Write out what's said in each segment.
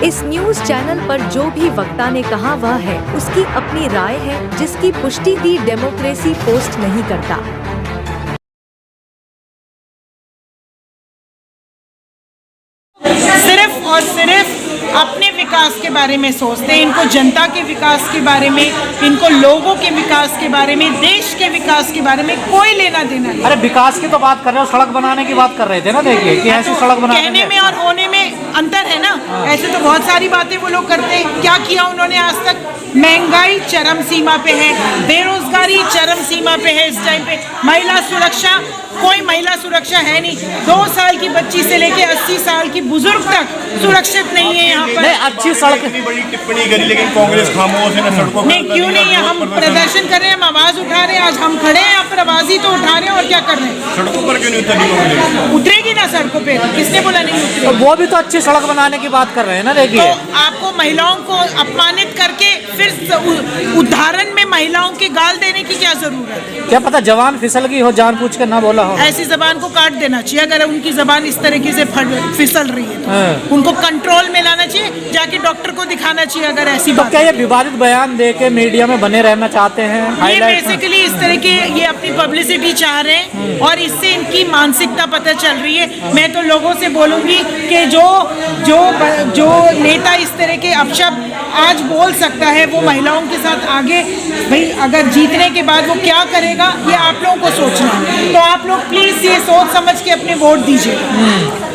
इस news channel पर जो भी वक्ता ने कहा वह है उसकी अपनी राय है, जिसकी पुष्टि दी डेमोक्रेसी पोस्ट नहीं करता। सिर्फ और सिर्फ अपने विकास के बारे में सोचते हैं। इनको जनता के विकास के बारे में, इनको लोगों के विकास के बारे में, देश के विकास के बारे में कोई लेना देना नहीं। अरे विकास की तो बात कर रहे हो, सड़क बनाने की बात कर रहे थे ना। देखिए कि ऐसी सड़क बनाने कहने में और होने में अंतर है ना। ऐसे तो बहुत सारी बातें वो लोग करते हैं। क्या किया उन्होंने आज तक? महंगाई चरम सीमा पे है, बेरोजगारी चरम सीमा पे है इस टाइम पे। महिला सुरक्षा, कोई महिला सुरक्षा है नहीं। 2 साल की बच्ची से लेके 80 साल की बुजुर्ग तक सुरक्षित नहीं है यहाँ पर। अच्छी सड़क, इतनी बड़ी टिप्पणी करी लेकिन कांग्रेस खामोश है ना सड़कों पर। नहीं, क्यों नहीं है? हम प्रदर्शन कर रहे हैं, हम आवाज उठा रहे हैं। आज हम खड़े हैं, आप पर आवाज ही तो उठा रहे हैं और क्या कर रहे हैं? सड़कों पर क्यों नहीं उतरनी कांग्रेस? उतरेगी ना सड़कों पे, किसने बोला नहीं उतरेगी? तो वो भी तो अच्छी सड़क बनाने की बात कर रहे हैं ना। देखिए तो आपको महिलाओं को अपमानित करके फिर उदाहरण में महिलाओं के गाल देने की क्या जरूरत है? क्या पता जवान फिसल गई हो, जानबूझ के ना बोला हो। ऐसी जबान को काट देना चाहिए। अगर उनकी जबान इस तरीके से फिसल रही है तो उनको कंट्रोल में लाना चाहिए, जाके डॉक्टर को दिखाना चाहिए अगर ऐसी तो बात। क्या ये विवादित बयान दे के मीडिया में बने रहना चाहते हैं? ये बेसिकली इस तरह के ये अपनी पब्लिसिटी चाह रहे हैं और इससे इनकी मानसिकता पता चल रही है। मैं तो लोगों से बोलूंगी कि जो नेता इस तरह के अपशब्द आज बोल सकता है वो महिलाओं के साथ आगे भाई अगर जीतने के बाद वो क्या करेगा ये आप लोगों को सोचना है। तो आप लोग प्लीज ये सोच समझ के अपने वोट दीजिए।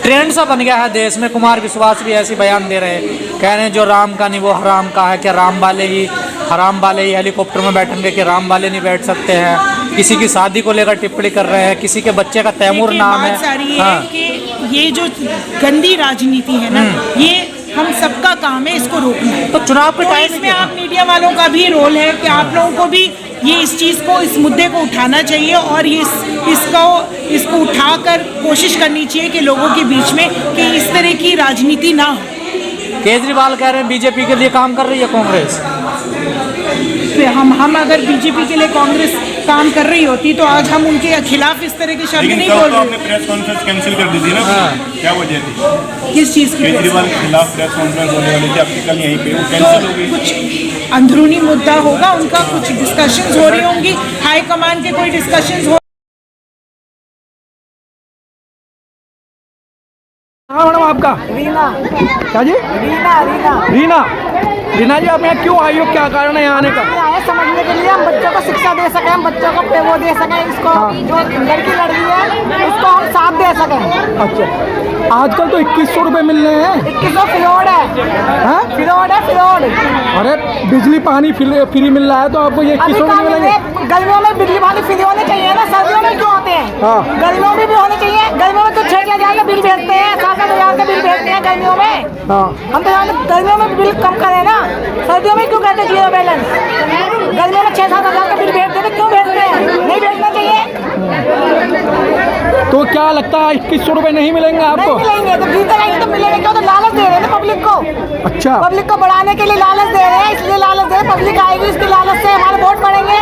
ट्रेंड सा बन गया है देश में। कुमार विश्वास भी ऐसी बयान दे रहे हैं, कह रहे हैं जो राम का नहीं वो हराम का है। क्या हराम वाले ही हेलीकॉप्टर में बैठेंगे कि राम वाले नहीं बैठ सकते हैं? किसी की शादी को लेकर टिप्पणी कर रहे हैं, किसी के बच्चे का तैमूर नाम है। सारी है कि ये जो गंदी राजनीति है ना, ये हम सबका काम है इसको रोकना। तो चुनाव के तो टाइम इसमें आप मीडिया वालों का भी रोल है कि आप लोगों को भी ये इस चीज़ को, इस मुद्दे को उठाना चाहिए और ये इसको उठाकर कोशिश करनी चाहिए कि लोगों के बीच में कि इस तरह की राजनीति ना हो। केजरीवाल कह रहे हैं बीजेपी के लिए काम कर रही है कांग्रेस। फिर हम अगर बीजेपी के लिए कांग्रेस काम कर रही होती तो आज हम उनके खिलाफ इस तरह के शब्द नहीं बोल रहे। आपने प्रेस कॉन्फ्रेंस कैंसिल कर दी थी ना। क्या वजह थी? किस चीज़ की? केजरीवाल के खिलाफ प्रेस कॉन्फ्रेंस होने वाली थी आपकी कल यहीं पे, वो कैंसिल हो गई। कुछ अंदरूनी मुद्दा होगा उनका, कुछ डिस्कशंस हो रही होंगी, हाई कमान के कोई डिस्कशंस हो। हाँ मैडम, आपका रीना। क्या जी? रीना जी, आप यहाँ क्यों आई हो? क्या कारण है यहाँ आने का? आए समझने के लिए, हम बच्चों को शिक्षा दे सकें, हम बच्चों को वो दे सकें, इसको जो लड़की है उसको हम साथ दे सकें। अच्छा, आजकल तो 2100 रुपये मिल रहे हैं। 2100 फ्रॉड है। फ्रॉड। अरे बिजली पानी फ्री मिल रहा है तो आपको ये 2100 रुपये मिलेंगे? गर्मियों में बिजली पानी फ्री होने चाहिए ना, सर्दियों में क्यों होते हैं? हाँ। गर्मियों में भी होने चाहिए। गर्मियों में तो 6,000 का बिल भेजते हैं, 7,000 का बिल भेजते हैं गर्मियों में। हाँ। हम तो गर्मियों में बिल कम करें ना, सर्दियों में क्यों कहते जीरो बैलेंस? गर्मियों में 6-7 हज़ार का बिल भेजते हैं, क्यों भेजते हैं? नहीं भेजना चाहिए। तो क्या लगता है 2100 रुपये नहीं मिलेंगे आपको? नहीं मिलेंगे तो जीते रहेंगे तो मिलेंगे क्यों? तो लालच दे रहे हैं ना पब्लिक को। अच्छा, पब्लिक को बढ़ाने के लिए लालच दे रहे हैं, इसलिए लालच दे रहे हैं। पब्लिक आएगी इसके लालच से, हमारे वोट बढ़ेंगे,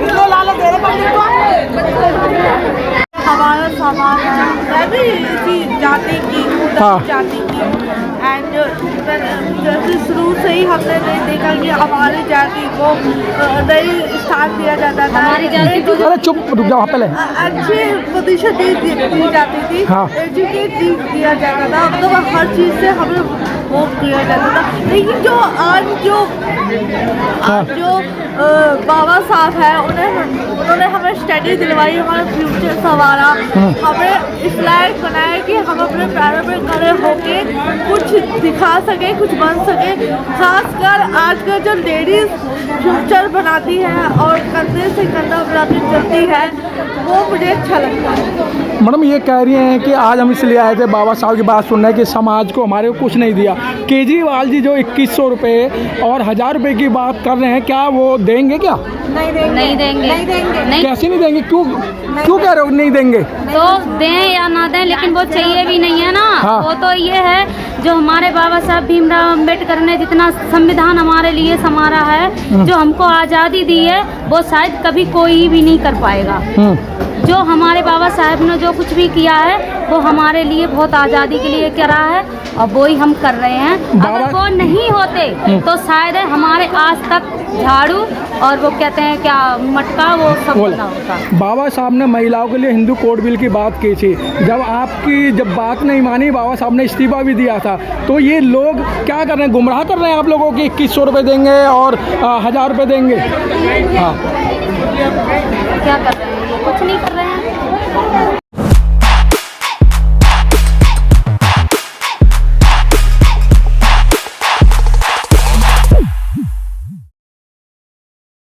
इसलिए लालच दे रहे हैं पब्लिक को। हमारा सामान है भी इसी जाति की, जाति की एंड जैसे शुरू से ही हमने नहीं देखा कि हमारी जाति को नहीं स्थान दिया जाता था। हमारी जाति को अरे चुप, रुक जाओ पहले। अच्छी पोजीशन दी जाती थी, एजुकेट दिया जाता था, तो हर चीज़ से हमें वो दिया जाता था। लेकिन जो बाबा साहब है उन्होंने हमें स्टडी दिलवाई, हमारा फ्यूचर संवारा, हमें इस लायक बनाया कि हम अपने पैरों पे खड़े होके कुछ दिखा सके, कुछ बन सके। खासकर आजकल जो लेडीज फ्यूचर बनाती है और कंधे से कंधा मिलाती चलती है, वो मुझे अच्छा लगता है। मैडम ये कह रही हैं कि आज हम इसलिए आए थे, बाबा साहब की बात सुन रहे हैं कि समाज को हमारे को कुछ नहीं दिया। केजरीवाल जी जो 2100 रुपये और 1000 रुपये की बात कर रहे हैं, क्या वो देंगे? क्या नहीं देंगे। कैसे नहीं देंगे? क्यों कह रहे हो नहीं देंगे? तो दें या ना दें, लेकिन वो चाहिए भी नहीं है ना। हाँ। वो तो ये है जो हमारे बाबा साहब भीमराव अम्बेडकर ने जितना संविधान हमारे लिए संवारा है, जो हमको आज़ादी दी है, वो शायद कभी कोई भी नहीं कर पाएगा। जो हमारे बाबा साहब ने जो कुछ भी किया है वो हमारे लिए बहुत आज़ादी के लिए करा है और वो ही हम कर रहे हैं। अगर वो नहीं होते तो शायद हमारे आज तक झाड़ू और वो कहते हैं क्या मटका वो सब ना होता। बाबा साहब ने महिलाओं के लिए हिंदू कोड बिल की बात की थी, जब बात नहीं मानी बाबा साहब ने इस्तीफा भी दिया था। तो ये लोग क्या कर रहे हैं, गुमराह कर रहे हैं आप लोगों की, 2100 रुपये देंगे और 1000 रुपये देंगे। हाँ क्या कर रहे हैं, कुछ नहीं कर रहे हैं।